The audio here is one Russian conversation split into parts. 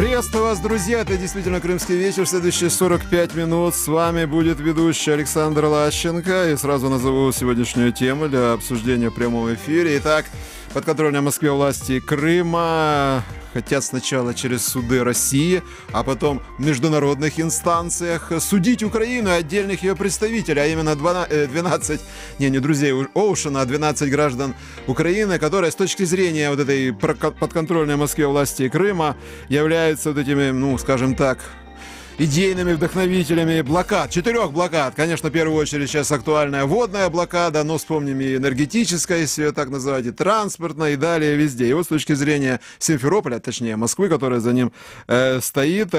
Приветствую вас, друзья! Это действительно «Крымский вечер». Следующие 45 минут с вами будет ведущий Александр Лащенко. И сразу назову сегодняшнюю тему для обсуждения в прямом эфире. Итак, подконтрольные Москве власти Крыма хотят сначала через суды России, а потом в международных инстанциях судить Украину и отдельных ее представителей, а именно 12, не друзей Оушена, а 12 граждан Украины, которые с точки зрения вот этой подконтрольной Москве власти Крыма являются вот этими, скажем так, идейными вдохновителями блокад, 4 блокад. Конечно, в первую очередь сейчас актуальная водная блокада, но вспомним и энергетическая, если ее так называть, и транспортная, и далее везде. И вот с точки зрения Симферополя, точнее Москвы, которая за ним стоит,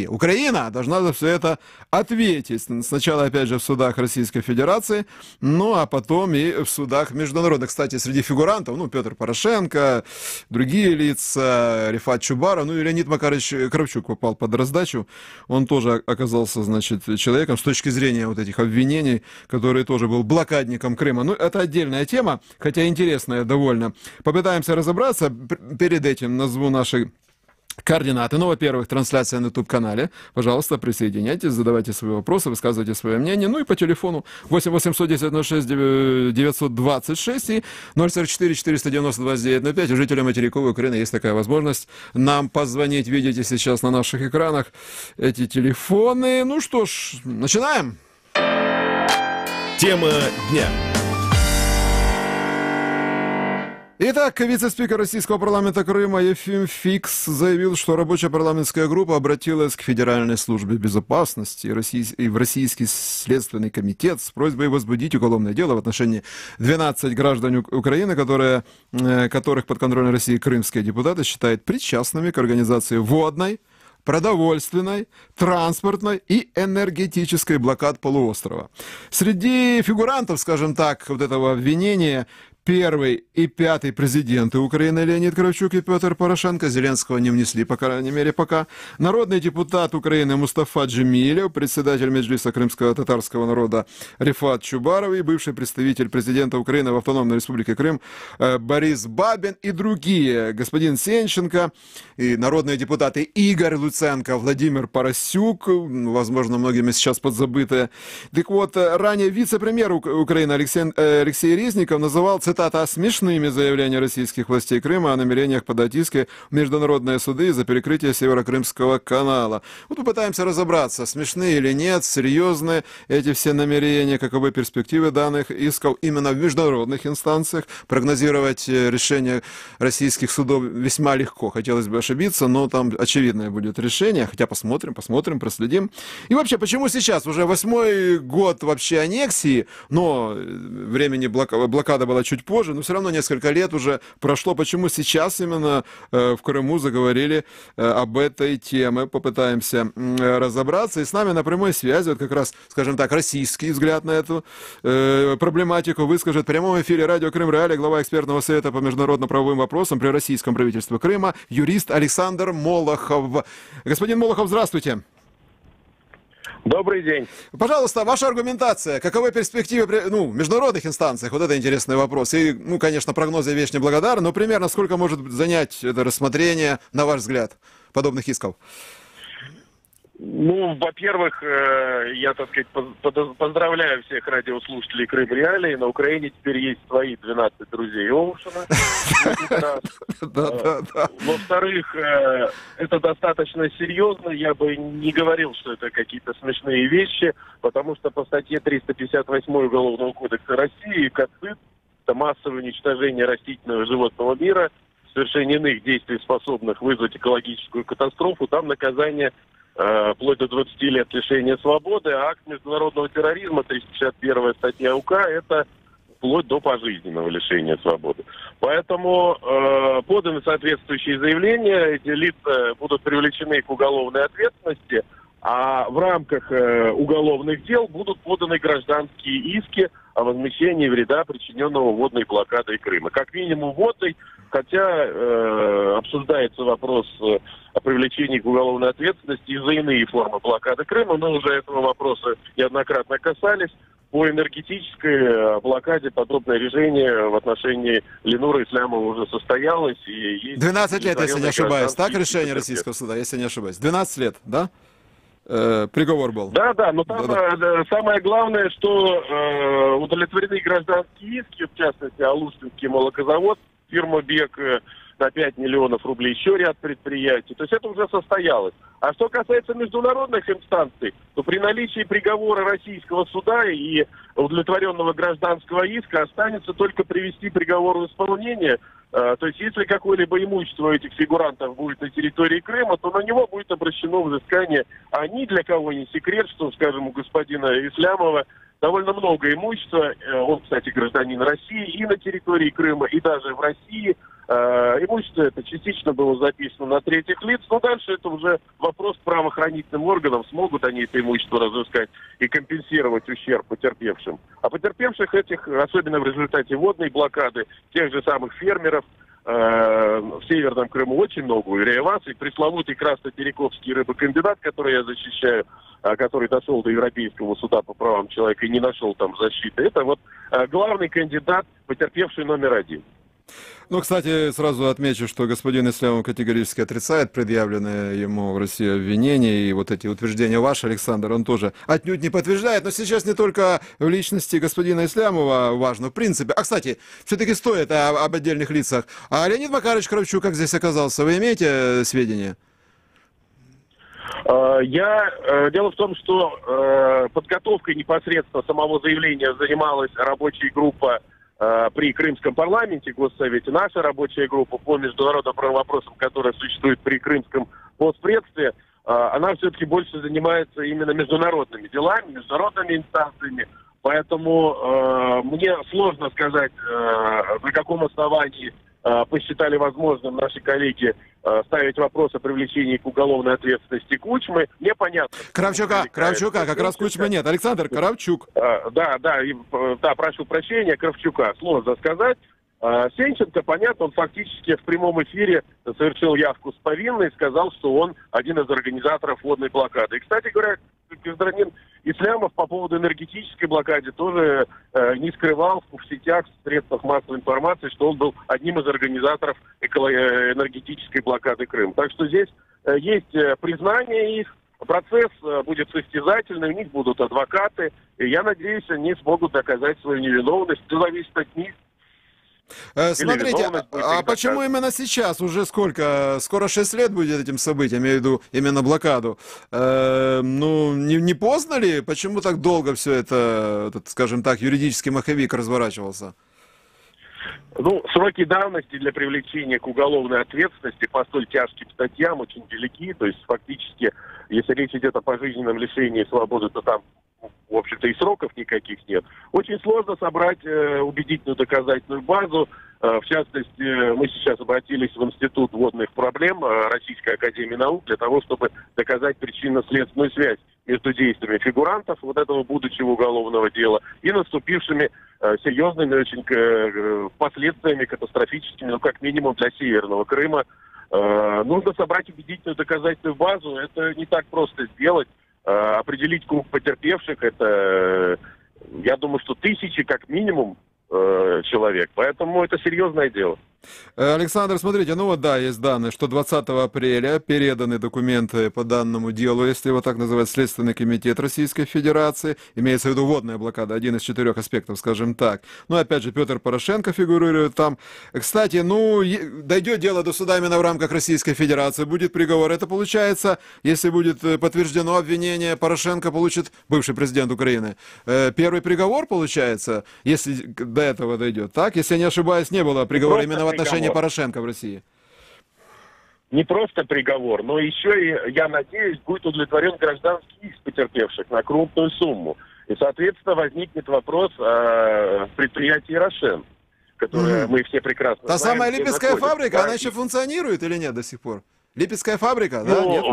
Украина должна за все это ответить. Сначала, опять же, в судах Российской Федерации, а потом и в судах международных. Кстати, среди фигурантов, Петр Порошенко, другие лица, Рифат Чубаров, и Леонид Макарович Кравчук попал под раздачу. Он тоже оказался, человеком с точки зрения вот этих обвинений, который тоже был блокадником Крыма. Это отдельная тема, хотя интересная довольно. Попытаемся разобраться. Перед этим назову наши координаты. Во-первых, трансляция на YouTube-канале. Пожалуйста, присоединяйтесь, задавайте свои вопросы, высказывайте свое мнение. И по телефону 8 810 06 926 и 044 490 2905. Жителям материковой Украины есть такая возможность нам позвонить. Видите сейчас на наших экранах эти телефоны. Что ж, начинаем. Тема дня. Итак, вице-спикер российского парламента Крыма Ефим Фикс заявил, что рабочая парламентская группа обратилась к Федеральной службе безопасности и в Российский следственный комитет с просьбой возбудить уголовное дело в отношении 12 граждан Украины, которых подконтрольной России крымские депутаты считают причастными к организации водной, продовольственной, транспортной и энергетической блокад полуострова. Среди фигурантов, скажем так, вот этого обвинения первый и пятый президенты Украины Леонид Кравчук и Петр Порошенко. Зеленского не внесли, по крайней мере, пока. Народный депутат Украины Мустафа Джемилев, председатель Меджлиса крымского татарского народа Рифат Чубаров и бывший представитель президента Украины в Автономной Республике Крым Борис Бабин и другие. Господин Сенченко и народные депутаты Игорь Луценко, Владимир Поросюк, возможно, многими сейчас подзабытые. Так вот, ранее вице-премьер Украины Алексей Резников называл, цитата, смешными заявления российских властей Крыма о намерениях подать иски в международные суды за перекрытие Северокрымского канала. Попытаемся разобраться, смешные или нет, серьезные эти все намерения, каковы перспективы данных исков именно в международных инстанциях. Прогнозировать решение российских судов весьма легко. Хотелось бы ошибиться, но там очевидное будет решение, хотя посмотрим, проследим. И вообще, почему сейчас, уже 8-й год вообще аннексии, но времени блокада была чуть позже, но все равно несколько лет уже прошло. Почему сейчас именно в Крыму заговорили об этой теме? Попытаемся разобраться. И с нами на прямой связи, как раз, скажем так, российский взгляд на эту проблематику выскажет в прямом эфире радио Крым Реалии глава экспертного совета по международно-правовым вопросам при российском правительстве Крыма, юрист Александр Молохов. Господин Молохов, здравствуйте. Добрый день. Пожалуйста, ваша аргументация. Каковы перспективы в международных инстанциях? Вот это интересный вопрос. И, конечно, прогнозы вещь неблагодарны, но примерно сколько может занять это рассмотрение, на ваш взгляд, подобных исков? Во-первых, я, поздравляю всех радиослушателей Крым Реалии. На Украине теперь есть свои 12 друзей Оушена. Во-вторых, это достаточно серьезно. Я бы не говорил, что это какие-то смешные вещи, потому что по статье 358 Уголовного кодекса России КАЦИТ — это массовое уничтожение растительного и животного мира, совершение иных действий, способных вызвать экологическую катастрофу. Там наказание вплоть до 20 лет лишения свободы, а акт международного терроризма, 361 статья УК, это вплоть до пожизненного лишения свободы. Поэтому поданы соответствующие заявления, эти лица будут привлечены к уголовной ответственности, а в рамках уголовных дел будут поданы гражданские иски о возмещении вреда, причиненного водной блокадой Крыма. Как минимум водной, хотя обсуждается вопрос о привлечении к уголовной ответственности и за иные формы блокады Крыма. Мы уже этого вопроса неоднократно касались. По энергетической блокаде подобное решение в отношении Ленура Ислямова уже состоялось. И есть 12 лет, если не ошибаюсь, так решение российского суда, если не ошибаюсь? 12 лет, да? Приговор был. Да, но там самое главное, что удовлетворены гражданские иски, в частности, Алушинский молокозавод, фирма БЕК на 5 миллионов рублей, еще ряд предприятий. То есть это уже состоялось. А что касается международных инстанций, то при наличии приговора российского суда и удовлетворенного гражданского иска останется только привести приговор в исполнение. То есть если какое-либо имущество этих фигурантов будет на территории Крыма, то на него будет обращено взыскание. А ни для кого не секрет, что, скажем, у господина Ислямова довольно много имущества. Он, кстати, гражданин России и на территории Крыма, и даже в России. Имущество это частично было записано на третьих лиц, но дальше это уже вопрос к правоохранительным органам, смогут они это имущество разыскать и компенсировать ущерб потерпевшим. А потерпевших этих, особенно в результате водной блокады, тех же самых фермеров, в Северном Крыму очень много. У Илья и пресловутый Красно-Терековский рыбокомбинат, который я защищаю, который дошел до Европейского суда по правам человека и не нашел там защиты. Это вот главный кандидат, потерпевший номер один. Ну, кстати, сразу отмечу, что господин Ислямов категорически отрицает предъявленные ему в России обвинения, и вот эти утверждения ваши, Александр, он тоже отнюдь не подтверждает. Но сейчас не только в личности господина Ислямова важно, в принципе. А, кстати, все-таки стоит об отдельных лицах. А Леонид Макарович Кравчук как здесь оказался? Вы имеете сведения? Дело в том, что подготовкой непосредственно самого заявления занималась рабочая группа при Крымском парламенте, Госсовете. Наша рабочая группа по международным правовым вопросам, которая существует при Крымском постпредстве, она все-таки больше занимается именно международными делами, международными инстанциями. Поэтому мне сложно сказать, на каком основании посчитали возможным наши коллеги ставить вопрос о привлечении к уголовной ответственности Кучмы. Мне понятно. Кравчука, как раз Кучмы нет. Александр Кравчук. Да, прошу прощения, Кравчука. Сложно сказать. Сенченко, понятно, он фактически в прямом эфире совершил явку с повинной и сказал, что он один из организаторов водной блокады. И, кстати говоря, гражданин Ислямов по поводу энергетической блокады тоже не скрывал в сетях, в средствах массовой информации, что он был одним из организаторов энергетической блокады Крыма. Так что здесь есть признание их, процесс будет состязательный, у них будут адвокаты, и я надеюсь, они смогут доказать свою невиновность. Это зависит от них. Смотрите, а почему именно сейчас? Уже сколько? Скоро 6 лет будет этим событиям, я имею в виду именно блокаду. Ну, не поздно ли? Почему так долго все это, скажем так, юридический маховик разворачивался? Ну, сроки давности для привлечения к уголовной ответственности по столь тяжким статьям очень велики. То есть, фактически, если речь идет о пожизненном лишении свободы, то там, в общем-то, и сроков никаких нет. Очень сложно собрать убедительную доказательную базу. В частности, мы сейчас обратились в Институт водных проблем Российской академии наук для того, чтобы доказать причинно-следственную связь между действиями фигурантов вот этого будущего уголовного дела и наступившими серьезными очень последствиями катастрофическими, ну, как минимум для Северного Крыма. Нужно собрать убедительную доказательную базу. Это не так просто сделать. Определить круг потерпевших, это, я думаю, что тысячи как минимум человек. Поэтому это серьезное дело. Александр, смотрите, ну вот да, есть данные, что 20 апреля переданы документы по данному делу, если его так называть, Следственный комитет Российской Федерации, имеется в виду водная блокада, один из 4 аспектов, скажем так. Ну, опять же, Петр Порошенко фигурирует там. Кстати, ну, дойдет дело до суда именно в рамках Российской Федерации, будет приговор. Это получается, если будет подтверждено обвинение, Порошенко получит, бывший президент Украины, первый приговор получается, если до этого дойдет, так? Если я не ошибаюсь, не было приговора именно в отношении Порошенко в России. Не просто приговор, но еще и, я надеюсь, будет удовлетворен гражданский иск потерпевших на крупную сумму. И, соответственно, возникнет вопрос о предприятии «Рошен», которое мы все прекрасно знаем. Та самая Липецкая фабрика, она еще функционирует или нет до сих пор? Липецкая фабрика, да? Ну, нет?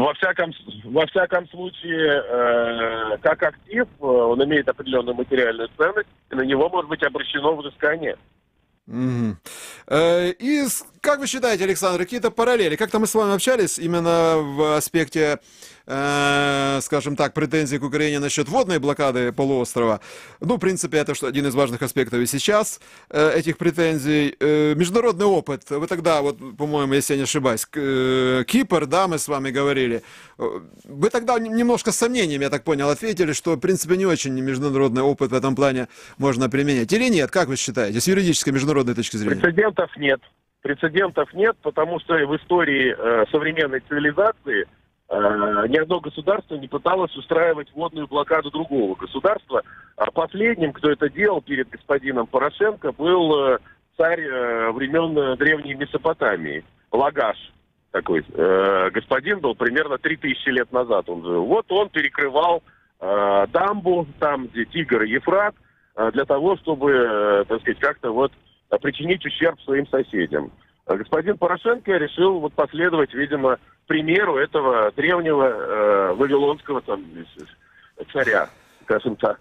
во всяком случае, как актив, он имеет определенную материальную ценность, и на него может быть обращено взыскание. Мгм. Как вы считаете, Александр, какие-то параллели? Как-то мы с вами общались именно в аспекте, скажем так, претензий к Украине насчет водной блокады полуострова. Ну, в принципе, это что один из важных аспектов и сейчас этих претензий. Международный опыт. Вы тогда, вот, по-моему, если я не ошибаюсь, Кипр, да, мы с вами говорили. Вы тогда немножко с сомнением, я так понял, ответили, что, в принципе, не очень международный опыт в этом плане можно применять. Или нет? Как вы считаете, с юридической, международной точки зрения? Прецедентов нет. Прецедентов нет, потому что в истории современной цивилизации ни одно государство не пыталось устраивать водную блокаду другого государства. А последним, кто это делал перед господином Порошенко, был царь времен Древней Месопотамии, Лагаш. Такой господин был примерно 3000 лет назад он жил. Вот он перекрывал дамбу, там, где Тигр и Ефрат, для того, чтобы, так сказать, как-то вот причинить ущерб своим соседям. Господин Порошенко решил вот последовать, видимо, примеру этого древнего вавилонского там царя, скажем так.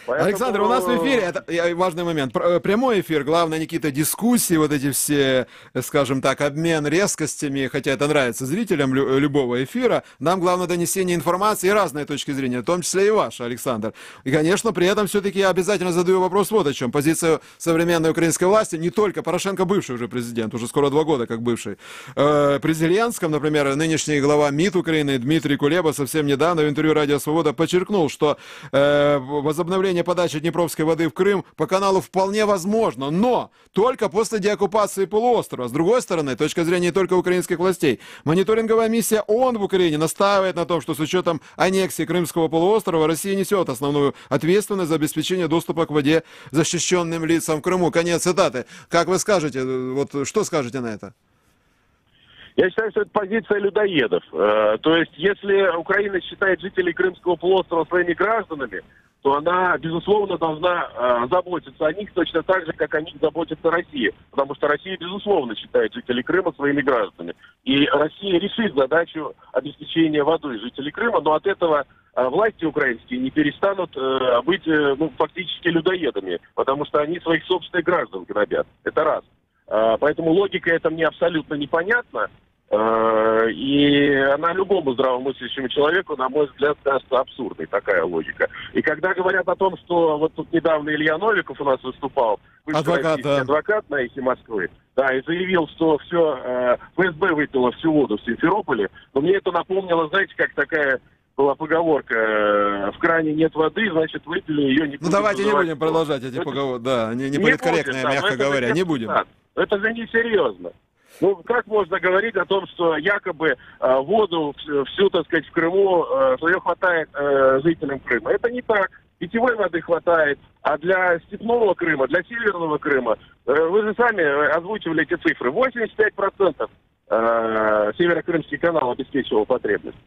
Поэтому... Александр, у нас в эфире, это важный момент, прямой эфир, главное, Никита, дискуссии, вот эти все, скажем так, обмен резкостями, хотя это нравится зрителям любого эфира, нам главное донесение информации и разные точки зрения, в том числе и ваша, Александр. И, конечно, при этом все-таки я обязательно задаю вопрос вот о чем. Позиция современной украинской власти, не только Порошенко, бывший уже президент, уже скоро 2 года как бывший. При Зеленском, например, нынешний глава МИД Украины Дмитрий Кулеба совсем недавно в интервью «Радио Свобода» подчеркнул, что возобновление подачи Днепровской воды в Крым по каналу вполне возможно, но только после деоккупации полуострова. С другой стороны, точка зрения не только украинских властей. Мониторинговая миссия ООН в Украине настаивает на том, что с учетом аннексии Крымского полуострова Россия несет основную ответственность за обеспечение доступа к воде защищенным лицам в Крыму. Конец цитаты. Как вы скажете, вот что скажете на это? Я считаю, что это позиция людоедов. То есть, если Украина считает жителей Крымского полуострова своими гражданами, то она, безусловно, должна заботиться о них точно так же, как о них заботится Россия. Потому что Россия, безусловно, считает жителей Крыма своими гражданами. И Россия решит задачу обеспечения водой жителей Крыма, но от этого власти украинские не перестанут быть фактически людоедами, потому что они своих собственных граждан грабят. Это раз. Поэтому логика эта мне абсолютно непонятна. И она любому здравомыслящему человеку, на мой взгляд, кажется абсурдной, такая логика. И когда говорят о том, что вот тут недавно Илья Новиков у нас выступал, адвокат на «Эхе Москвы», да, и заявил, что все, ФСБ выпило всю воду в Симферополе, но мне это напомнило, знаете, как такая была поговорка: в кране нет воды, значит, выпили ее, не будем. Ну давайте не будем продолжать эти поговорки, да, не политкорректные, мягко говоря, не будем. Это же несерьезно. Ну, как можно говорить о том, что якобы воду всю, так сказать, в Крыму, что ее хватает жителям Крыма? Это не так. Питьевой воды хватает, а для степного Крыма, для северного Крыма, вы же сами озвучивали эти цифры, 85% Северо-Крымский канал обеспечивал потребность.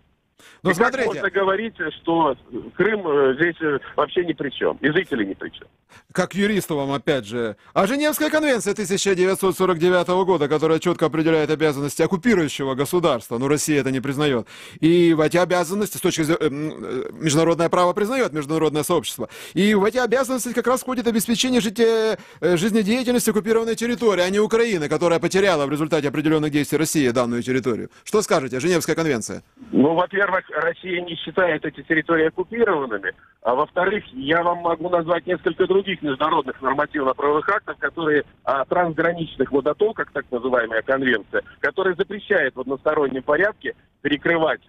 Но смотрите, как можно говорить, что Крым здесь вообще ни при чем, и жители ни при чем? Как юристу вам, опять же. А Женевская конвенция 1949 года, которая четко определяет обязанности оккупирующего государства, но Россия это не признает. И в эти обязанности, с точки зрения международное право признает международное сообщество, и в эти обязанности как раз входит обеспечение жизнедеятельности оккупированной территории, а не Украины, которая потеряла в результате определенных действий России данную территорию. Что скажете, Женевская конвенция? Ну, во-первых, Россия не считает эти территории оккупированными, а во-вторых, я вам могу назвать несколько других международных нормативно-правовых актов, которые о трансграничных водотоках, так называемая конвенция, которая запрещает в одностороннем порядке перекрывать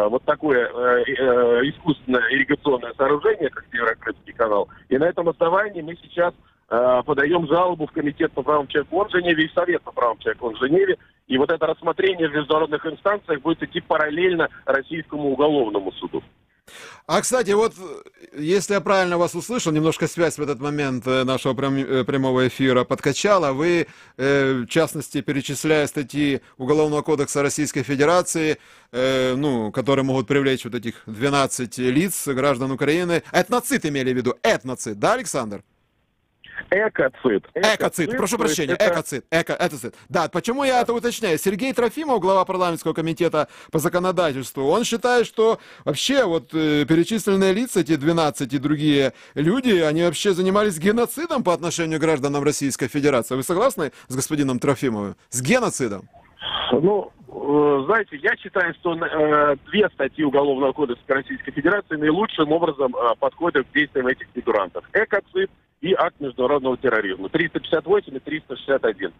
вот такое искусственное ирригационное сооружение, как Северо-Крымский канал. И на этом основании мы сейчас подаем жалобу в Комитет по правам человека в Женеве и в Совет по правам человека в Женеве. И вот это рассмотрение в международных инстанциях будет идти параллельно Российскому уголовному суду. А, кстати, вот, если я правильно вас услышал, немножко связь в этот момент нашего прямого эфира подкачала, вы, в частности, перечисляя статьи Уголовного кодекса Российской Федерации, которые могут привлечь вот этих 12 лиц, граждан Украины, этноцид имели в виду, этноцид, да, Александр? Экоцид. Экоцид, прошу прощения, экоцид. Экоцид. Да, почему я это уточняю? Сергей Трофимов, глава парламентского комитета по законодательству, он считает, что вообще вот перечисленные лица, эти 12 и другие люди, они вообще занимались геноцидом по отношению к гражданам Российской Федерации. Вы согласны с господином Трофимовым? С геноцидом? Ну, знаете, я считаю, что две статьи Уголовного кодекса Российской Федерации наилучшим образом подходят к действиям этих фигурантов. Экоцид и акт международного терроризма. 358 и 361.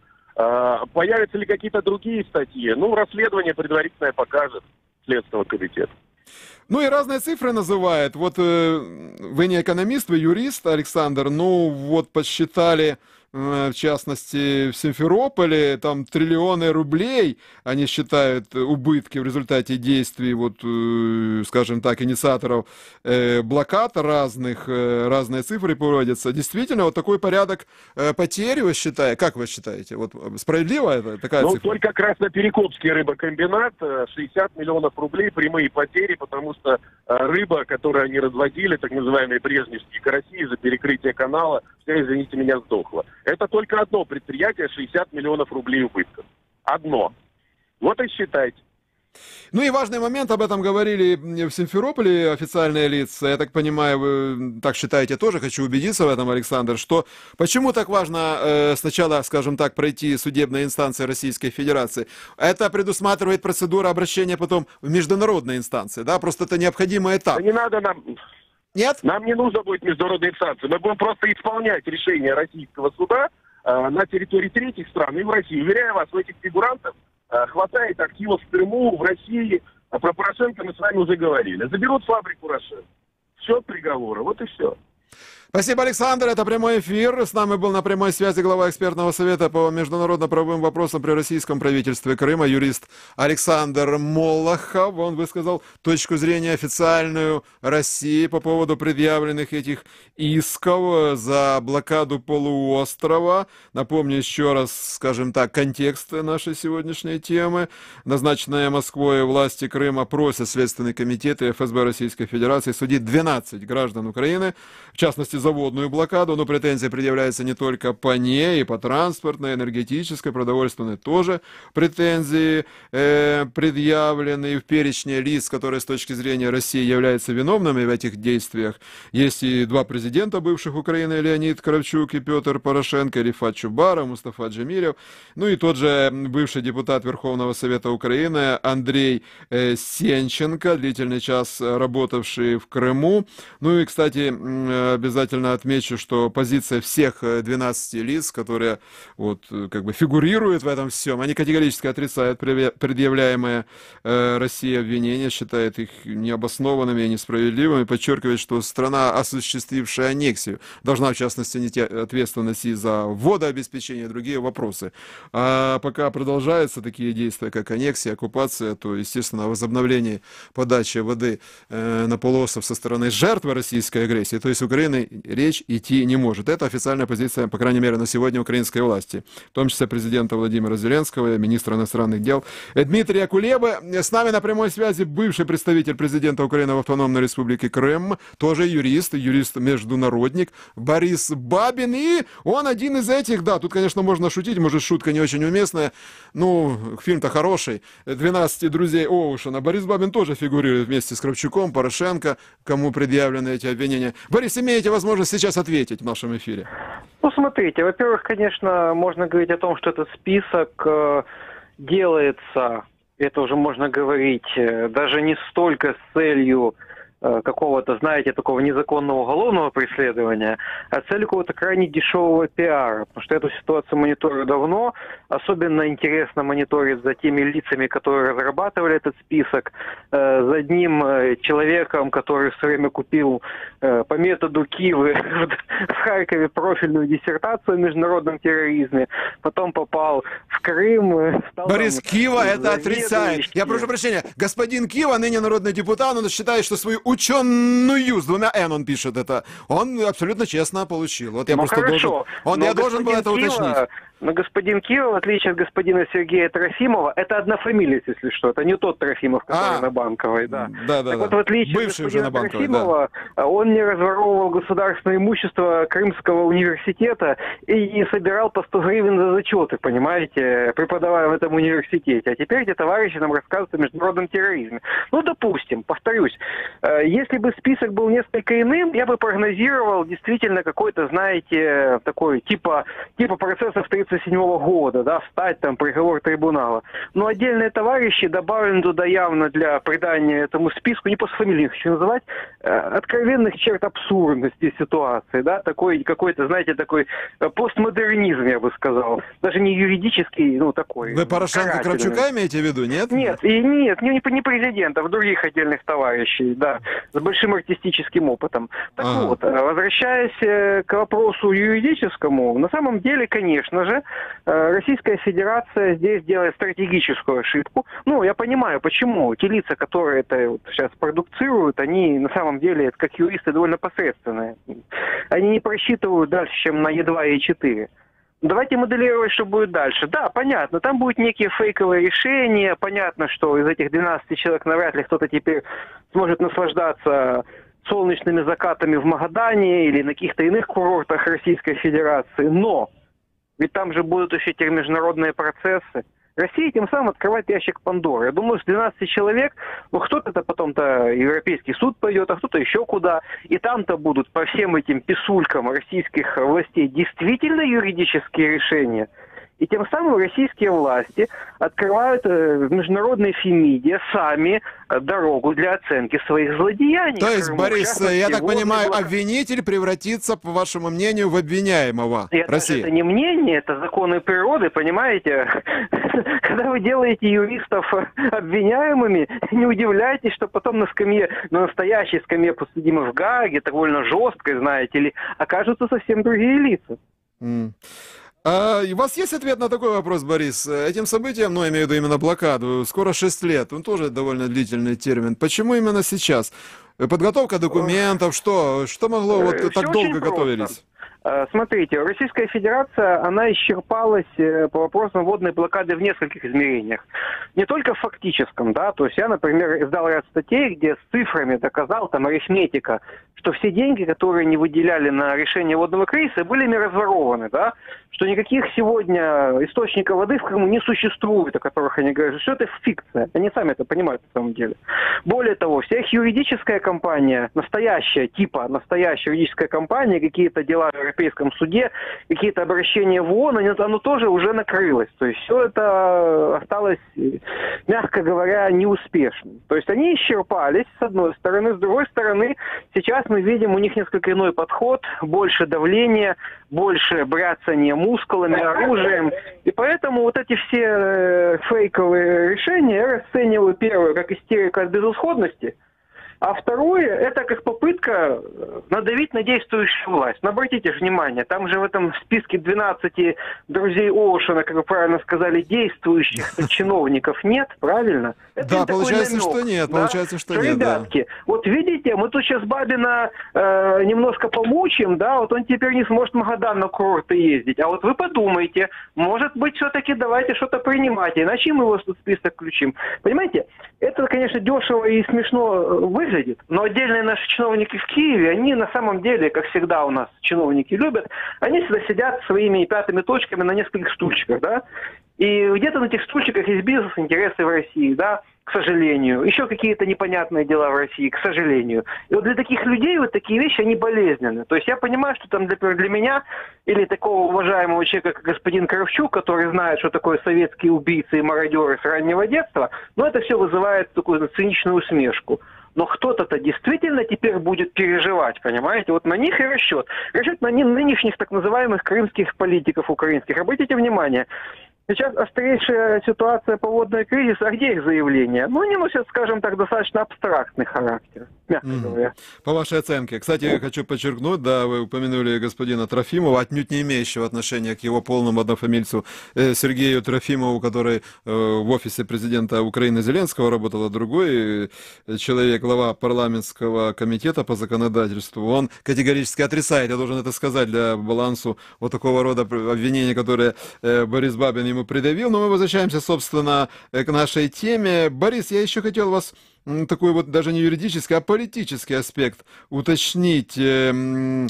Появятся ли какие-то другие статьи? Ну, расследование предварительное покажет Следственного комитета. Ну и разные цифры называют. Вот вы не экономист, вы юрист, Александр. Ну вот посчитали, в частности, в Симферополе, там триллионы рублей, они считают убытки в результате действий, вот, скажем так, инициаторов блокад разных, разные цифры приводятся. Действительно, вот такой порядок потерь, вы считаете, как вы считаете? Вот справедливо это такая цифра? Ну, только Красноперекопский рыбокомбинат, 60 миллионов рублей прямые потери, потому что рыба, которую они разводили, так называемые брежневские караси, из-за перекрытия канала, вся, извините меня, сдохла. Это только одно предприятие, 60 миллионов рублей убытков. Одно. Вот и считайте. Ну и важный момент, об этом говорили в Симферополе официальные лица. Я так понимаю, вы так считаете тоже, хочу убедиться в этом, Александр, что почему так важно сначала, скажем так, пройти судебные инстанции Российской Федерации? Это предусматривает процедура обращения потом в международные инстанции, да? Просто это необходимый этап. Да не надо нам... Нет? Нам не нужно будет международной инстанции. Мы будем просто исполнять решение российского суда на территории третьих стран и в России. Уверяю вас, у этих фигурантов хватает активов в Крыму, в России. А про Порошенко мы с вами уже говорили. Заберут фабрику Рошен. Счет приговора. Вот и все. Спасибо, Александр. Это прямой эфир. С нами был на прямой связи глава экспертного совета по международно-правовым вопросам при российском правительстве Крыма, юрист Александр Молохов. Он высказал точку зрения официальную России по поводу предъявленных этих исков за блокаду полуострова. Напомню еще раз, скажем так, контекст нашей сегодняшней темы. Назначенные Москвой власти Крыма просят Следственный комитет и ФСБ Российской Федерации судить 12 граждан Украины, в частности, заводную блокаду, но претензии предъявляются не только по ней, и по транспортной, энергетической, продовольственной тоже претензии предъявлены. И в перечне лиц, которые с точки зрения России являются виновными в этих действиях, есть и два президента бывших Украины, Леонид Кравчук и Петр Порошенко, Рифат Чубаров, Мустафа Джемилев, ну и тот же бывший депутат Верховного Совета Украины Андрей Сенченко, длительный час работавший в Крыму. Ну и, кстати, обязательно отмечу, что позиция всех 12 лиц, которые вот как бы фигурируют в этом всем, они категорически отрицают предъявляемые России обвинения, считают их необоснованными и несправедливыми, подчеркивает, что страна, осуществившая аннексию, должна в частности нести ответственность и за водообеспечение и другие вопросы. А пока продолжаются такие действия, как аннексия, оккупация, то, естественно, о возобновлении подачи воды на полуостров со стороны жертвы российской агрессии, то есть Украины, речь идти не может. Это официальная позиция, по крайней мере, на сегодня украинской власти, в том числе президента Владимира Зеленского и министра иностранных дел Дмитрия Кулебы. С нами на прямой связи бывший представитель президента Украины в Автономной Республике Крым, тоже юрист-международник Борис Бабин, и он один из этих, да, тут, конечно, можно шутить, может, шутка не очень уместная, ну, фильм-то хороший, «12 друзей Оушена». Борис Бабин тоже фигурирует вместе с Кравчуком, Порошенко, кому предъявлены эти обвинения. Борис, имеете возможность сейчас ответить в нашем эфире? Ну, смотрите, во-первых, конечно, можно говорить о том, что этот список делается, это уже можно говорить, даже не столько с целью какого-то, знаете, такого незаконного уголовного преследования, а целью какого-то крайне дешевого пиара. Потому что эту ситуацию мониторю давно. Особенно интересно мониторить за теми лицами, которые разрабатывали этот список. За одним человеком, который в свое время купил по методу Кивы в Харькове профильную диссертацию о международном терроризме. Потом попал в Крым. Борис Кива это отрицает. Я прошу прощения. Господин Кива, ныне народный депутат, он считает, что свою ученую, с двумя «н» он пишет это, он абсолютно честно получил. Вот я Ну, просто хорошо. я должен был это уточнить. Но господин Кива, в отличие от господина Сергея Трофимова, это однофамилец, если что. Это не тот Трофимов, который на Банковой. Да. Да. Вот в отличие бывший от господина уже на Банковой, Трофимова, он не разворовывал государственное имущество Крымского университета и не собирал по 100 гривен за зачеты, понимаете, преподавая в этом университете. А теперь эти товарищи нам рассказывают о международном терроризме. Ну, допустим, повторюсь, если бы список был несколько иным, я бы прогнозировал действительно какой-то, знаете, такой типа процессов 1937 года, да, встать там, приговор трибунала. Но отдельные товарищи добавлены туда явно для придания этому списку, не по фамилии хочу называть, откровенных черт абсурдности ситуации, да, такой какой-то, знаете, такой постмодернизм, я бы сказал. Даже не юридический, ну, такой. Вы Порошенко Кравчука имеете в виду, нет? Нет, не президента, а других отдельных товарищей, да, с большим артистическим опытом. Так вот, возвращаясь к вопросу юридическому, на самом деле, конечно же, Российская Федерация здесь делает стратегическую ошибку. Ну, я понимаю, почему. Те лица, которые это вот сейчас продуцируют, они на самом деле, как юристы, довольно посредственные. Они не просчитывают дальше, чем на Е2 и Е4. Давайте моделировать, что будет дальше. Да, понятно, там будут некие фейковые решения. Понятно, что из этих 12 человек навряд ли кто-то теперь сможет наслаждаться солнечными закатами в Магадане или на каких-то иных курортах Российской Федерации. Но ведь там же будут еще эти международные процессы. Россия тем самым открывает ящик Пандоры. Я думаю, с 12 человек, ну кто-то потом-то Европейский суд пойдет, а кто-то еще куда. И там-то будут по всем этим писулькам российских властей действительно юридические решения. И тем самым российские власти открывают в международной Фемиде сами дорогу для оценки своих злодеяний. То есть, Борис, я так понимаю, обвинитель превратится, по вашему мнению, в обвиняемого России? Это не мнение, это законы природы, понимаете? Когда вы делаете юристов обвиняемыми, не удивляйтесь, что потом на настоящей скамье подсудимых в Гааге, довольно жесткой, знаете ли, окажутся совсем другие лица. У вас есть ответ на такой вопрос, Борис? Этим событиям, ну, я имею в виду именно блокаду, скоро 6 лет, он тоже довольно длительный термин. Почему именно сейчас? Подготовка документов, что могло вот так долго готовились? Смотрите, Российская Федерация, она исчерпалась по вопросам водной блокады в нескольких измерениях. Не только в фактическом, да, то есть я, например, издал ряд статей, где с цифрами доказал, там, арифметика, что все деньги, которые не выделяли на решение водного кризиса, были ими разворованы, да, что никаких сегодня источников воды в Крыму не существует, о которых они говорят, что это фикция. Они сами это понимают на самом деле. Более того, вся их юридическая компания, настоящая юридическая компания, какие-то дела в Европейском суде, какие-то обращения в ООН, оно тоже уже накрылось. То есть все это осталось, мягко говоря, неуспешным. То есть они исчерпались, с одной стороны. С другой стороны, сейчас мы видим у них несколько иной подход, больше давления, больше бряцания мускулами, оружием. И поэтому вот эти все фейковые решения я расцениваю, первое, как истерика от безысходности, а второе, это как попытка надавить на действующую власть. Но обратите внимание, там же в этом списке 12 друзей Оушена, как вы правильно сказали, действующих чиновников нет, правильно? Это да, получается, намек, что нет, да? получается, что нет. Ребятки, да. Вот видите, мы тут сейчас Бабина немножко помучим, да, вот он теперь не сможет в Магадан на курорты ездить. А вот вы подумайте, может быть, все-таки давайте что-то принимать, иначе мы его в список включим. Понимаете, это, конечно, дешево и смешно выглядит, но отдельные наши чиновники в Киеве, они на самом деле, как всегда у нас чиновники любят, они всегда сидят своими пятыми точками на нескольких стульчиках, да, и где-то на этих стульчиках есть бизнес-интересы в России, да, к сожалению, еще какие-то непонятные дела в России, к сожалению. И вот для таких людей вот такие вещи, они болезненны. То есть я понимаю, что там для меня или такого уважаемого человека, как господин Кравчук, который знает, что такое советские убийцы и мародеры с раннего детства, но это все вызывает такую циничную усмешку. Но кто-то-то действительно теперь будет переживать, понимаете? Вот на них и расчет. Расчет на нынешних так называемых крымских политиков украинских. Обратите внимание, Сейчас острейшая ситуация по водной кризису, а где их заявления? Ну, они носят, скажем так, достаточно абстрактный характер, мягко говоря. По вашей оценке. Кстати, хочу подчеркнуть, да, вы упомянули господина Трофимова, отнюдь не имеющего отношения к его полному однофамильцу Сергею Трофимову, который в офисе президента Украины Зеленского работал, а другой человек, глава парламентского комитета по законодательству, он категорически отрицает, я должен это сказать для балансу вот такого рода обвинений, которые Борис Бабин ему придавил. Но мы возвращаемся, собственно, к нашей теме. Борис, я еще хотел вас такой вот даже не юридический, а политический аспект уточнить. Не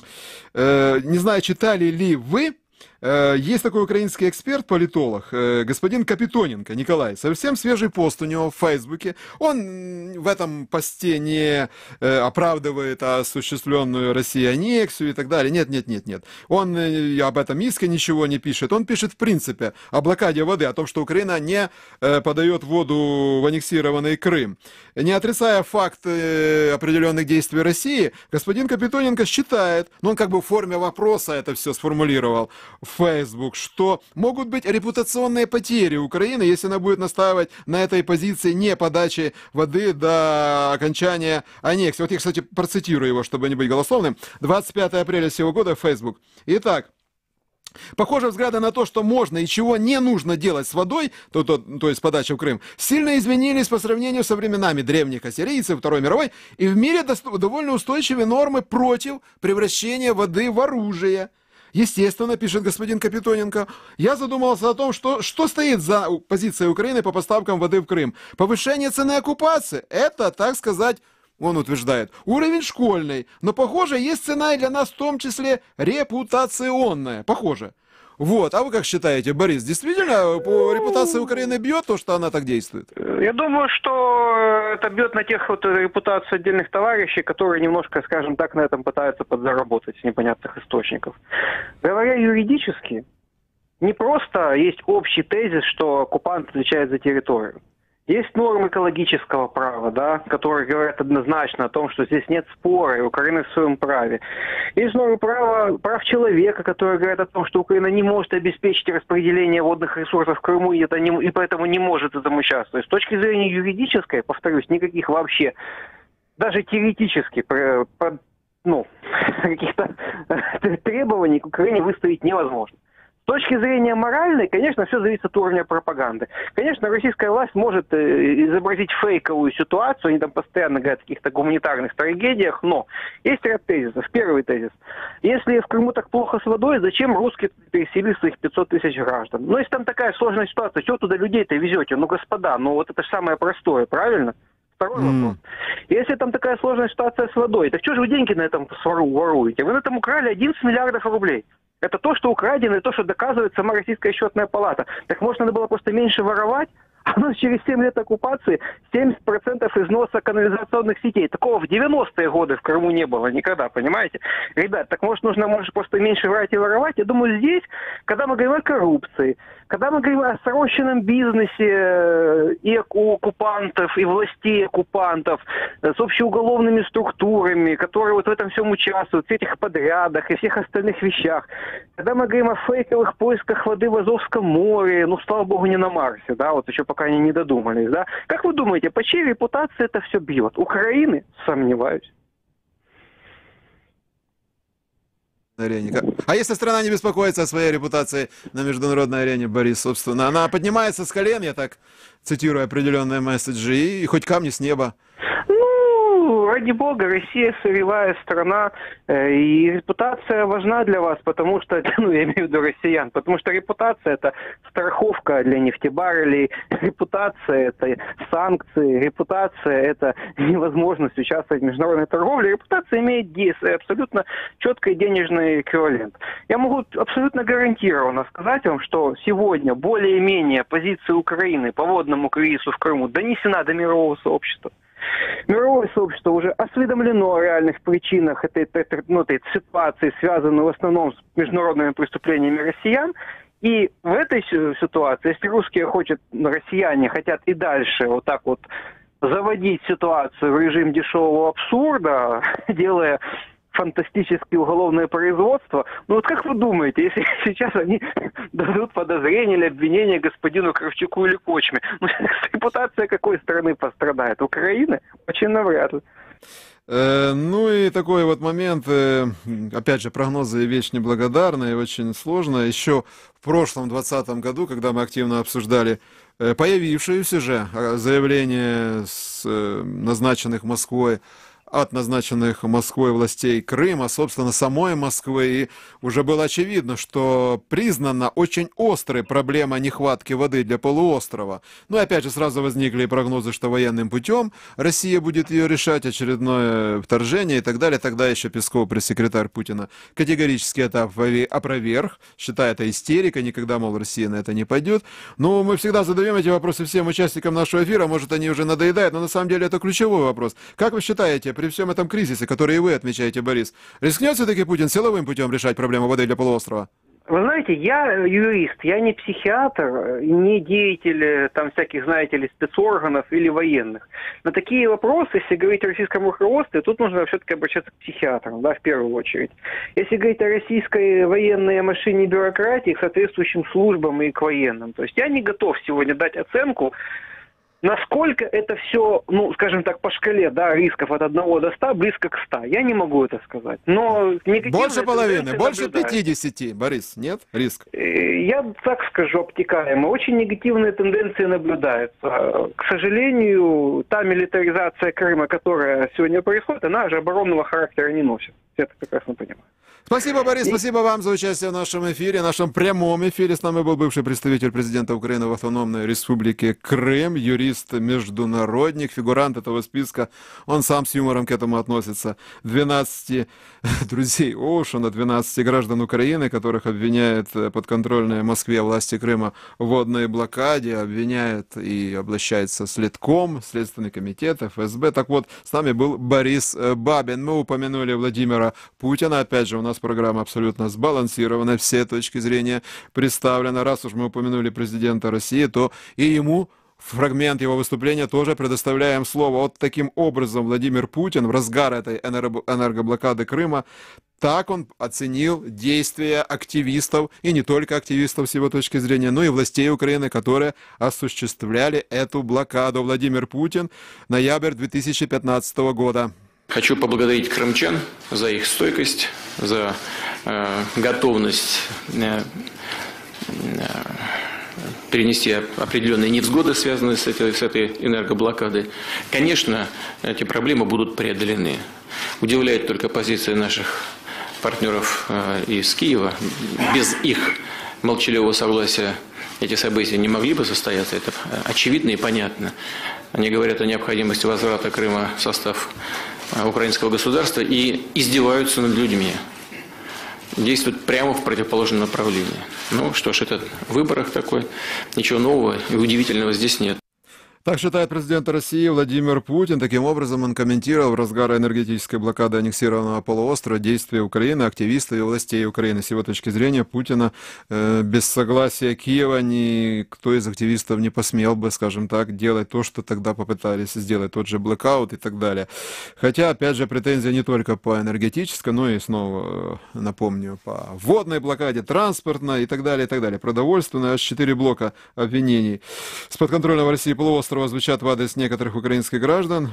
знаю, читали ли вы, есть такой украинский эксперт, политолог, господин Капитоненко Николай. Совсем свежий пост у него в Фейсбуке. Он в этом посте не оправдывает осуществленную Россией аннексию и так далее. Нет. Он об этом иске ничего не пишет. Он пишет в принципе о блокаде воды, о том, что Украина не подает воду в аннексированный Крым. Не отрицая факт определенных действий России, господин Капитоненко считает, он как бы в форме вопроса это все сформулировал, Facebook, что могут быть репутационные потери Украины, если она будет настаивать на этой позиции не подачи воды до окончания аннексии. Вот я, кстати, процитирую его, чтобы не быть голословным. 25 апреля сего года, Facebook. Итак, похоже, взгляды на то, что можно и чего не нужно делать с водой, то есть подача в Крым, сильно изменились по сравнению со временами древних ассирийцев Второй мировой, и в мире довольно устойчивые нормы против превращения воды в оружие. Естественно, пишет господин Капитоненко, я задумался о том, что стоит за позицией Украины по поставкам воды в Крым. Повышение цены оккупации – это, так сказать, он утверждает, уровень школьный. Но, похоже, есть цена и для нас в том числе репутационная. Похоже. Вот, а вы как считаете, Борис, действительно по репутации Украины бьет то, что она так действует? Я думаю, что это бьет на тех вот репутацию отдельных товарищей, которые немножко, скажем так, на этом пытаются подзаработать с непонятных источников. Говоря юридически, не просто есть общий тезис, что оккупант отвечает за территорию. Есть нормы экологического права, да, которые говорят однозначно о том, что здесь нет спора, и Украина в своем праве. Есть нормы прав человека, которые говорят о том, что Украина не может обеспечить распределение водных ресурсов в Крыму, и поэтому не может в этом участвовать. С точки зрения юридической, повторюсь, никаких вообще, даже теоретически, каких-то требований к Украине выставить невозможно. С точки зрения моральной, конечно, все зависит от уровня пропаганды. Конечно, российская власть может изобразить фейковую ситуацию, они там постоянно говорят о каких-то гуманитарных трагедиях, но есть ряд тезисов. Первый тезис. Если в Крыму так плохо с водой, зачем русские переселили своих 500 тысяч граждан? Ну, если там такая сложная ситуация, чего туда людей-то везете? Ну, господа, вот это же самое простое, правильно? Второй вопрос. Если там такая сложная ситуация с водой, так что же вы деньги на этом воруете? Вы на этом украли 11 миллиардов рублей. Это то, что украдено, и то, что доказывает сама Российская счетная палата. Так может, надо было просто меньше воровать? А у нас через 7 лет оккупации 70% износа канализационных сетей. Такого в 90-е годы в Крыму не было никогда, понимаете? Ребят, так может просто меньше врать и воровать? Я думаю, здесь, когда мы говорим о коррупции, когда мы говорим о срочном бизнесе и у оккупантов, и властей оккупантов, с общеуголовными структурами, которые вот в этом всем участвуют, в этих подрядах и всех остальных вещах, когда мы говорим о фейковых поисках воды в Азовском море, слава богу, не на Марсе, да, вот еще пока они не додумались, да. Как вы думаете, по чьей репутации это все бьет? Украины? Сомневаюсь. А если страна не беспокоится о своей репутации на международной арене, Борис, собственно, она поднимается с колен, я так цитирую определенные месседжи, и хоть камни с неба. Ради бога, Россия сырьевая страна, и репутация важна для вас, потому что, я имею в виду россиян, потому что репутация – это страховка для нефтебаррелей, репутация – это санкции, репутация – это невозможность участвовать в международной торговле, репутация имеет абсолютно четкий денежный эквивалент. Я могу абсолютно гарантированно сказать вам, что сегодня более-менее позиция Украины по водному кризису в Крыму донесена до мирового сообщества. Мировое сообщество уже осведомлено о реальных причинах этой ситуации, связанной в основном с международными преступлениями россиян. И в этой ситуации, если россияне хотят и дальше вот так вот заводить ситуацию в режим дешевого абсурда, делая фантастические уголовные производства. Ну вот как вы думаете, если сейчас они дадут подозрение или обвинение господину Кравчуку или Кочме, ну, репутация какой страны пострадает? Украины? Очень навряд ли. Ну и такой вот момент, опять же, прогнозы вещь неблагодарная и очень сложная. Еще в прошлом 2020 году, когда мы активно обсуждали появившиеся же заявления с назначенных Москвой, от назначенных Москвой властей Крыма, собственно, самой Москвы, и уже было очевидно, что признана очень острой проблема нехватки воды для полуострова. Ну и опять же сразу возникли прогнозы, что военным путем Россия будет ее решать, очередное вторжение и так далее. Тогда еще Песков, пресс-секретарь Путина, категорически это опроверг, считая это истерикой, никогда, мол, Россия на это не пойдет. Но мы всегда задаем эти вопросы всем участникам нашего эфира, может, они уже надоедают, но на самом деле это ключевой вопрос. Как вы считаете, при всем этом кризисе, который и вы отмечаете, Борис, рискнет все-таки Путин силовым путем решать проблему воды для полуострова? Вы знаете, я юрист, я не психиатр, не деятель там всяких, знаете ли, спецорганов или военных. На такие вопросы, если говорить о российском руководстве, тут нужно все-таки обращаться к психиатрам, да, в первую очередь. Если говорить о российской военной машине бюрократии, к соответствующим службам и к военным. То есть я не готов сегодня дать оценку, насколько это все, ну, скажем так, по шкале, да, рисков от 1 до 100, близко к 100. Я не могу это сказать. Но больше половины, больше 50, Борис, нет? Риск? Я так скажу обтекаемо. Очень негативные тенденции наблюдаются. К сожалению, та милитаризация Крыма, которая сегодня происходит, она же оборонного характера не носит. Я это прекрасно понимаю. Спасибо, Борис, спасибо вам за участие в нашем эфире, нашем прямом эфире. С нами был бывший представитель президента Украины в Автономной Республике Крым, юрист-международник, фигурант этого списка. Он сам с юмором к этому относится. 12 друзей Оушена, 12 граждан Украины, которых обвиняет подконтрольные Москве власти Крыма в водной блокаде, обвиняет и обращается следком, Следственный комитет, ФСБ. Так вот, с нами был Борис Бабин. Мы упомянули Владимира Путина. Опять же, у нас программа абсолютно сбалансирована, все точки зрения представлены. Раз уж мы упомянули президента России, то и ему фрагмент его выступления тоже предоставляем слово. Вот таким образом Владимир Путин в разгар этой энергоблокады Крыма, так он оценил действия активистов, и не только активистов с его точки зрения, но и властей Украины, которые осуществляли эту блокаду. Владимир Путин, ноябрь 2015 года. Хочу поблагодарить крымчан за их стойкость, за готовность перенести определенные невзгоды, связанные с этой энергоблокадой. Конечно, эти проблемы будут преодолены. Удивляет только позиция наших партнеров из Киева. Без их молчаливого согласия эти события не могли бы состояться. Это очевидно и понятно. Они говорят о необходимости возврата Крыма в состав украинского государства и издеваются над людьми. Действуют прямо в противоположном направлении. Ну что ж, это в выборах такой. Ничего нового и удивительного здесь нет. Так считает президент России Владимир Путин. Таким образом, он комментировал в разгар энергетической блокады аннексированного полуострова действия Украины, активистов и властей Украины. С его точки зрения, Путина без согласия Киева никто из активистов не посмел бы, скажем так, делать то, что тогда попытались сделать, тот же блэкаут и так далее. Хотя, опять же, претензия не только по энергетической, но и, снова напомню, по водной блокаде, транспортной и так далее, и так далее. Продовольственной, аж 4 блока обвинений. С подконтрольного России полуострова звучат в адрес некоторых украинских граждан.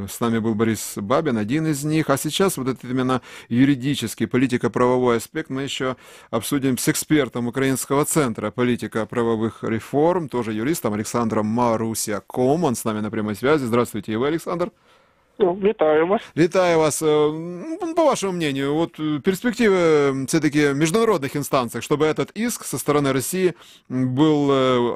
С нами был Борис Бабин, один из них. А сейчас вот этот именно юридический, политико-правовой аспект мы еще обсудим с экспертом Украинского центра политико-правовых реформ, тоже юристом Александром Марусяком. Он с нами на прямой связи. Здравствуйте, и вы, Александр. Вітаю вас. Вітаю вас. По вашему мнению, вот перспективы все-таки в международных инстанциях, чтобы этот иск со стороны России был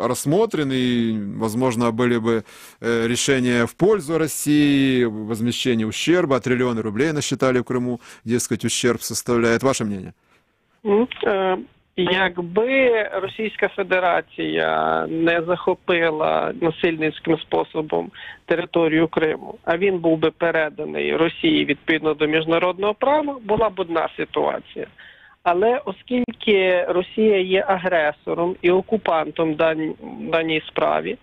рассмотрен и, возможно, были бы решения в пользу России, возмещение ущерба, триллионы рублей насчитали в Крыму, дескать, ущерб составляет. Ваше мнение? Якби Російська Федерація не захопила насильницьким способом територію Криму, а він був би переданий Росії відповідно до міжнародного права, була б одна ситуація. Але оскільки Росія є агресором і окупантом в даній справі,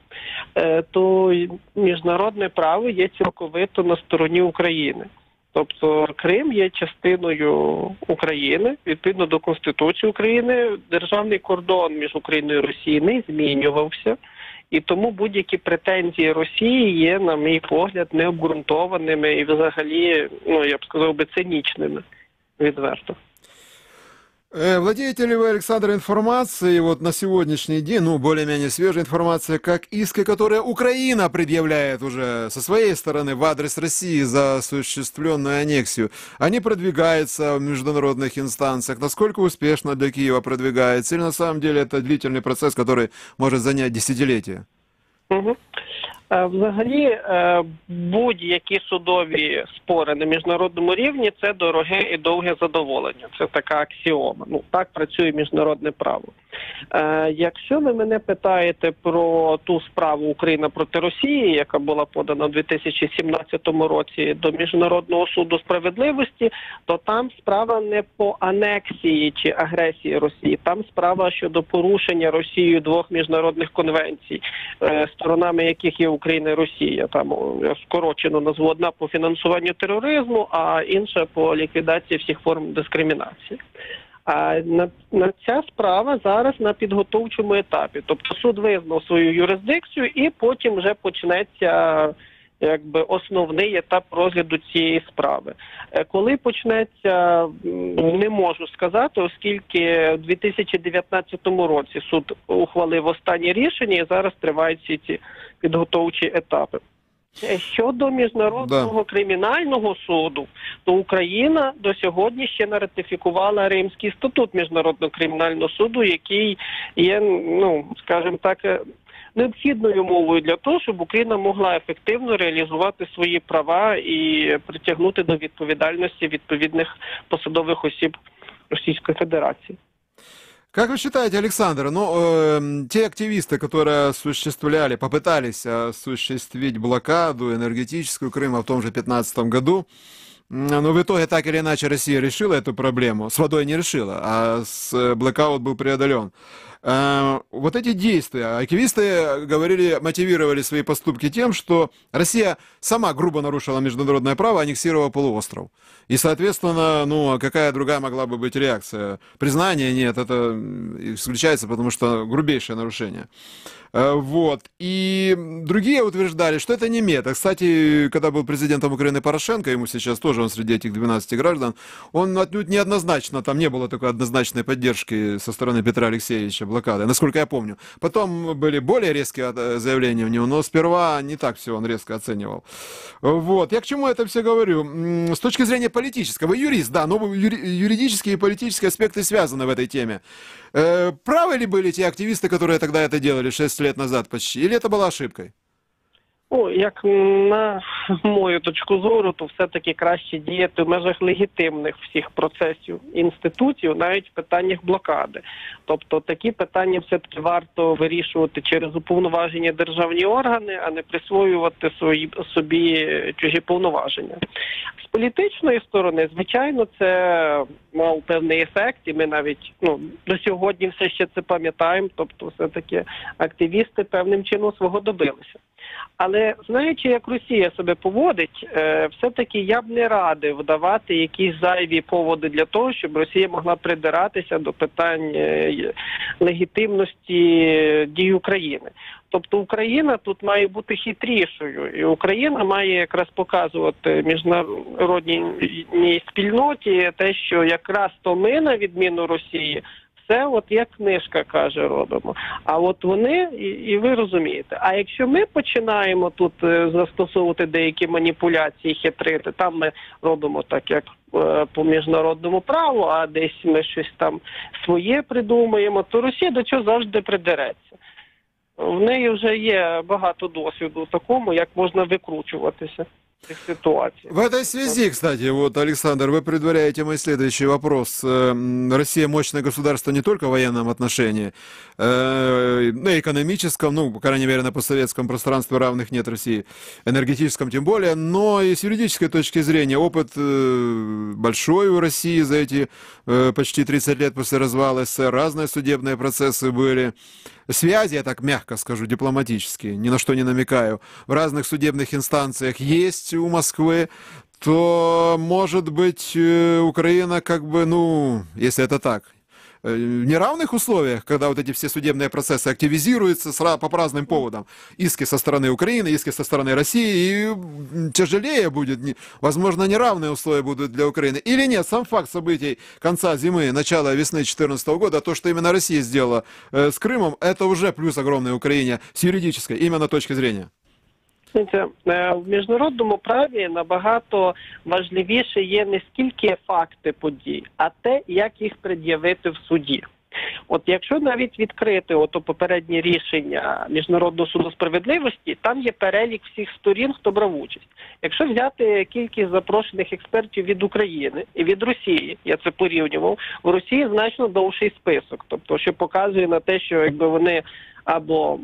то міжнародне право є цілковито на стороні України. Тобто Крим є частиною України, відповідно до Конституції України, державний кордон між Україною і Росією не змінювався. І тому будь-які претензії Росії є, на мій погляд, необґрунтованими і взагалі, я б сказав би, цинічними, відверто. Владеете ли вы, Александр, информацией вот на сегодняшний день, более-менее свежей информацией, как иски, которые Украина предъявляет уже со своей стороны в адрес России за осуществленную аннексию, они продвигаются в международных инстанциях? Насколько успешно для Киева продвигается? Или на самом деле это длительный процесс, который может занять десятилетия? Угу. Взагалі, будь-які судові спори на міжнародному рівні – це дороге і довге задоволення. Це така аксіома. Так працює міжнародне право. Якщо ви мене питаєте про ту справу Україна проти Росії, яка була подана у 2017 році до Міжнародного суду справедливості, то там справа не по анексії чи агресії Росії, там справа щодо порушення Росією двох міжнародних конвенцій, сторонами яких є Україна і Росія. Там скорочено назву, одна по фінансуванню тероризму, а інша по ліквідації всіх форм дискримінації. А ця справа зараз на підготовчому етапі. Тобто суд визнав свою юрисдикцію і потім вже почнеться основний етап розгляду цієї справи. Коли почнеться, не можу сказати, оскільки в 2019 році суд ухвалив останнє рішення і зараз тривають всі ці підготовчі етапи. Щодо Міжнародного кримінального суду, то Україна до сьогодні ще не ратифікувала Римський статут Міжнародного кримінального суду, який є, скажімо так, необхідною мовою для того, щоб Україна могла ефективно реалізувати свої права і притягнути до відповідальності відповідних посадових осіб Російської Федерації. Как вы считаете, Александр, те активисты, которые попытались осуществить блокаду энергетическую Крыма в том же 2015 году, но в итоге так или иначе Россия решила эту проблему, с водой не решила, а блокаут был преодолен. Вот эти действия, активисты мотивировали свои поступки тем, что Россия сама грубо нарушила международное право, аннексировала полуостров. И, соответственно, какая другая могла бы быть реакция? Признание нет, это исключается, потому что грубейшее нарушение. И другие утверждали, что это не мета. Кстати, когда был президентом Украины Порошенко, ему сейчас тоже, он среди этих 12 граждан, он отнюдь неоднозначно, там не было такой однозначной поддержки со стороны Петра Алексеевича блокады, насколько я помню. Потом были более резкие заявления у него, но сперва не так все он резко оценивал. Я к чему это все говорю? С точки зрения политической, вы юрист, да, но юридические и политические аспекты связаны в этой теме. Правы ли были те активисты, которые тогда это делали 6 лет назад почти, или это была ошибкой? Як на мою точку зору, то все-таки краще діяти в межах легітимних всіх процесів інститутів, навіть в питаннях блокади. Тобто такі питання все-таки варто вирішувати через уповноважені державні органи, а не присвоювати собі чужі повноваження. З політичної сторони, звичайно, це мав певний ефект, і ми навіть до сьогодні все ще це пам'ятаємо, тобто все-таки активісти певним чином свого добилися. Але знаючи, як Росія себе поводить, все-таки я б не радив давати якісь зайві поводи для того, щоб Росія могла придиратися до питань легітимності дій України. Тобто Україна тут має бути хитрішою, і Україна має якраз показувати міжнародній спільноті те, що якраз то ми, на відміну Росії, все як книжка каже, робимо. А вони, і ви розумієте, а якщо ми починаємо тут застосовувати деякі маніпуляції, хитрити, там ми робимо так, як по міжнародному праву, а десь ми щось там своє придумаємо, то Росія до цього завжди придереться. В неї вже є багато досвіду такому, як можна викручуватися. В этой связи, кстати, Александр, вы предваряете мой следующий вопрос. Россия мощное государство не только в военном отношении, на экономическом, по крайней мере, на постсоветском пространстве равных нет России, энергетическом тем более, но и с юридической точки зрения опыт большой у России за эти почти 30 лет после развала СССР, разные судебные процессы были. Связи, я так мягко скажу, дипломатические, ни на что не намекаю, в разных судебных инстанциях есть у Москвы. то, может быть, Украина как бы, ну, если это так, в неравных условиях, когда вот эти все судебные процессы активизируются по разным поводам. Иски со стороны Украины, иски со стороны России, и тяжелее будет, возможно, неравные условия будут для Украины. Или нет, сам факт событий конца зимы, начала весны 2014 года, то, что именно Россия сделала с Крымом, это уже плюс огромный Украине с юридической, именно точки зрения. В міжнародному праві набагато важливіше є не скільки факти подій, а те, як їх пред'явити в суді. От якщо навіть відкрити попереднє рішення Міжнародного суду справедливості, там є перелік всіх сторін, хто брав участь. Якщо взяти кількість запрошених експертів від України і від Росії, я це порівнював, в Росії значно довший список, тобто, що показує на те, що якби вони або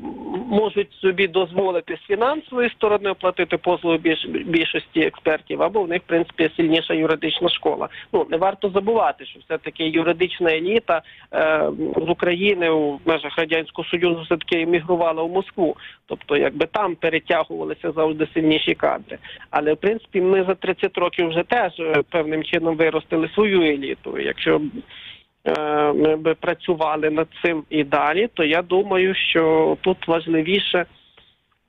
можуть собі дозволити з фінансової сторони оплатити послуги більшості експертів, або в них, в принципі, сильніша юридична школа. Ну, не варто забувати, що все-таки юридична еліта з України у межах Радянського Союзу все-таки емігрувала в Москву. Тобто, якби там перетягувалися завжди сильніші кадри. Але, в принципі, ми за 30 років вже теж певним чином виростили свою еліту. Якщо ми би працювали над цим і далі, то я думаю, що тут важливіше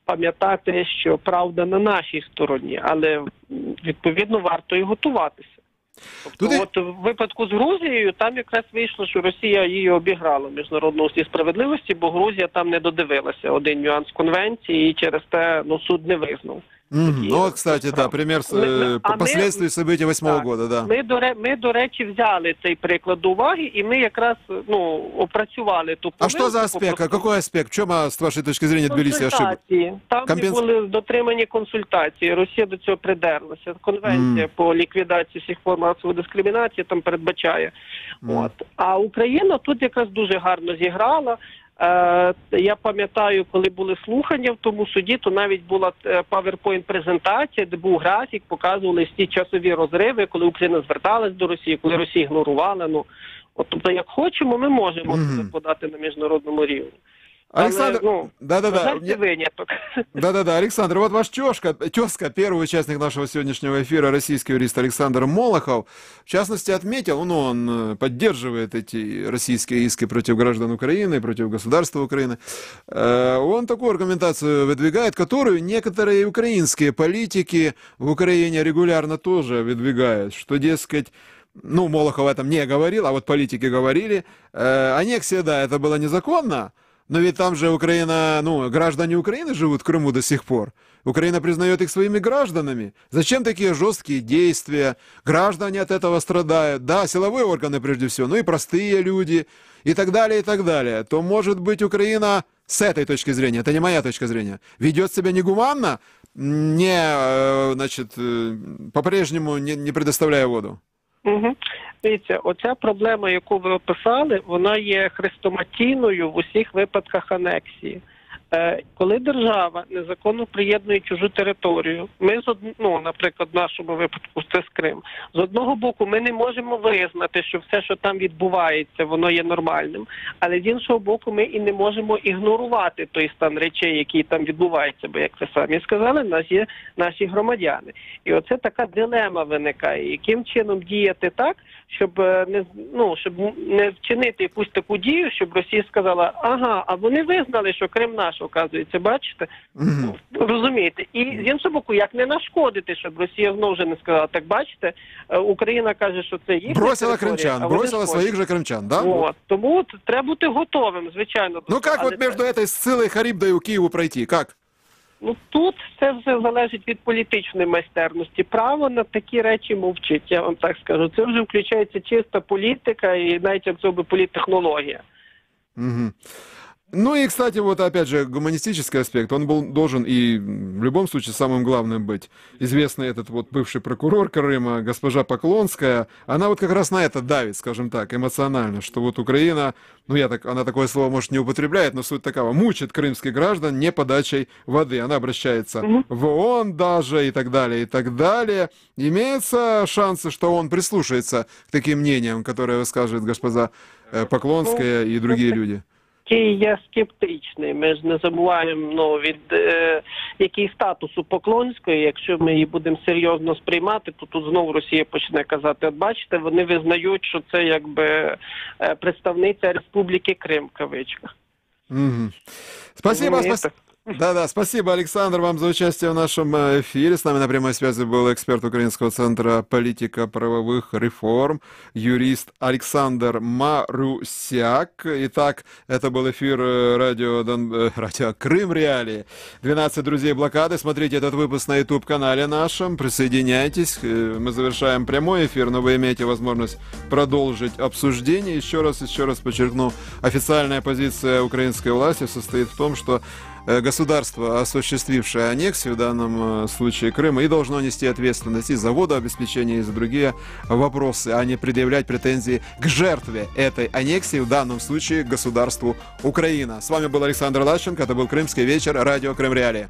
пам'ятати, що правда на нашій стороні, але відповідно варто і готуватися. Тобто, от в випадку з Грузією там якраз вийшло, що Росія її обіграла в Міжнародному суді справедливості, бо Грузія там не додивилася один нюанс конвенції і через те суд не визнав. Ну, вот, кстати, да, пример последствий событий 8-го года, да. Ми, до речі, взяли цей приклад до уваги, і ми якраз, опрацювали ту помилку. А что за аспект? А какой аспект? В чем, с вашей точки зрения, Тбилиси ошибки? Там були дотримані консультації, Росія до цього придерлася. Конвенція по ліквідації всіх форм масової дискримінації там передбачає. От. А Україна тут якраз дуже гарно зіграла. Я пам'ятаю, коли були слухання в тому суді, то навіть була PowerPoint-презентація, де був графік, показували всі часові розриви, коли Україна зверталась до Росії, коли Росія ігнорувала. Тобто, як хочемо, ми можемо це подати на міжнародному рівні. Александр, да-да-да, Александр, вот ваш тезка, первый участник нашего сегодняшнего эфира, российский юрист Александр Молохов, в частности, отметил, он поддерживает эти российские иски против граждан Украины, против государства Украины. Он такую аргументацию выдвигает, которую некоторые украинские политики в Украине регулярно тоже выдвигают, что, дескать, Молохов об этом не говорил, а вот политики говорили, аннексия, да, это было незаконно. Но ведь там же Украина, граждане Украины живут в Крыму до сих пор. Украина признает их своими гражданами. Зачем такие жесткие действия? Граждане от этого страдают. Да, силовые органы прежде всего, и простые люди, и так далее, и так далее. То, может быть, Украина с этой точки зрения, это не моя точка зрения, ведет себя негуманно, по-прежнему не предоставляя воду. Угу. Дивіться, оця проблема, яку ви описали, вона є хрестоматійною в усіх випадках анексії. Коли держава незаконно приєднує чужу територію, ми, наприклад, в нашому випадку це з Крим, з одного боку ми не можемо визнати, що все, що там відбувається, воно є нормальним, але з іншого боку ми і не можемо ігнорувати той стан речей, який там відбувається, бо, як ви самі сказали, в нас є наші громадяни. І оце така дилема виникає, яким чином діяти так, щоб не вчинити якусь таку дію, щоб Росія сказала, ага, а вони визнали, що Крим наш, оказується, бачите? Розумієте? І з іншого боку, як не нашкодити, щоб Росія знову вже не сказала, так бачите, Україна каже, що це їхня бросила кримчан, бросила своїх же кримчан, да? Тому треба бути готовим, звичайно. Як от між этой Сцилой Харибдою у Києву пройти, як? Тут це все залежить від політичної майстерності. Право на такі речі мовчить, я вам так скажу. Це вже включається чиста політика і навіть як би політтехнологія. Угу. И, кстати, вот опять же, гуманистический аспект, он должен и в любом случае самым главным быть. Известный этот вот бывший прокурор Крыма, госпожа Поклонская, она вот как раз на это давит, скажем так, эмоционально, что вот Украина, она такое слово, может, не употребляет, но суть такова, мучит крымских граждан не подачей воды. Она обращается в ООН даже и так далее, и так далее. Имеются шансы, что он прислушается к таким мнениям, которые высказывает госпожа Поклонская и другие люди? який є скептичний. Ми ж не забуваємо від який статус у Поклонської. Якщо ми її будемо серйозно сприймати, то тут знову Росія почне казати, от бачите, вони визнають, що це якби представниця Республіки Крим, в кавичках. Спасибо, Да, спасибо, Александр, вам за участие в нашем эфире. С нами на прямой связи был эксперт Украинского центра политико-правовых реформ, юрист Александр Марусяк. Итак, это был эфир радио Крым Реалии. 12 друзей блокады. Смотрите этот выпуск на YouTube-канале нашем. Присоединяйтесь. Мы завершаем прямой эфир, но вы имеете возможность продолжить обсуждение. Еще раз подчеркну, официальная позиция украинской власти состоит в том, что государство, осуществившее аннексию, в данном случае Крыма, и должно нести ответственность и за водообеспечение, и за другие вопросы, а не предъявлять претензии к жертве этой аннексии, в данном случае государству Украина. С вами был Александр Лащенко, это был «Крымский вечер», радио Крым Реалии.